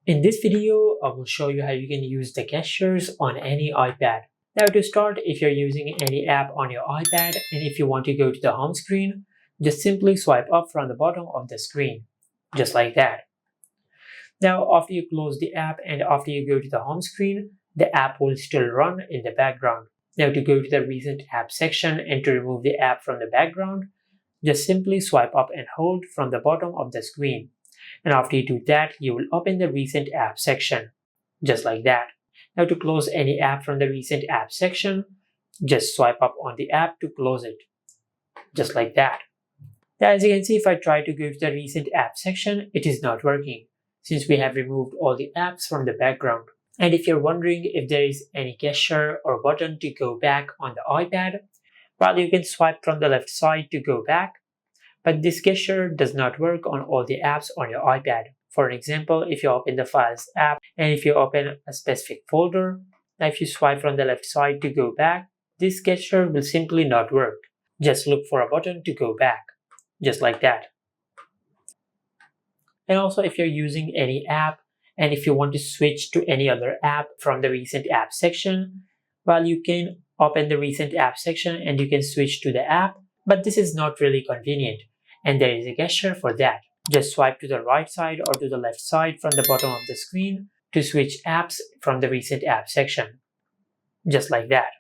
In this video, I will show you how you can use the gestures on any iPad. Now to start, if you're using any app on your iPad and if you want to go to the home screen, just simply swipe up from the bottom of the screen, just like that. Now after you close the app and after you go to the home screen, the app will still run in the background. Now to go to the recent app section and to remove the app from the background, just simply swipe up and hold from the bottom of the screen. And after you do that, you will open the recent app section, just like that. Now to close any app from the recent app section, just swipe up on the app to close it, just like that. Now as you can see, if I try to go to the recent app section, it is not working since we have removed all the apps from the background. And if you're wondering if there is any gesture or button to go back on the iPad, well, you can swipe from the left side to go back, but this gesture does not work on all the apps on your iPad. For example, if you open the Files app and if you open a specific folder, now if you swipe from the left side to go back, this gesture will simply not work. Just look for a button to go back, just like that. And also if you're using any app and if you want to switch to any other app from the recent app section, well, you can open the recent app section and you can switch to the app, but this is not really convenient. And there is a gesture for that. Just swipe to the right side or to the left side from the bottom of the screen to switch apps from the recent app section, just like that.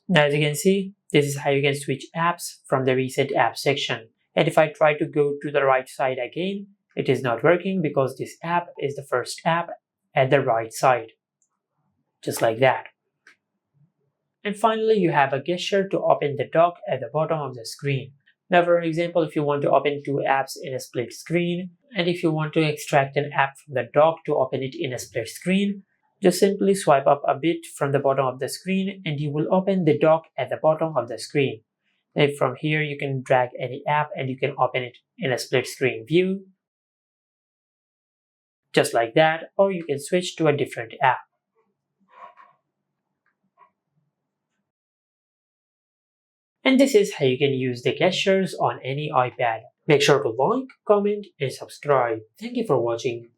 Now as you can see, this is how you can switch apps from the recent app section. And if I try to go to the right side again, it is not working because this app is the first app at the right side, just like that. And finally, you have a gesture to open the dock at the bottom of the screen. Now for example, if you want to open two apps in a split screen, and if you want to extract an app from the dock to open it in a split screen, just simply swipe up a bit from the bottom of the screen and you will open the dock at the bottom of the screen. And from here, you can drag any app and you can open it in a split screen view, just like that, or you can switch to a different app. And this is how you can use the gestures on any iPad. Make sure to like, comment, and subscribe. Thank you for watching.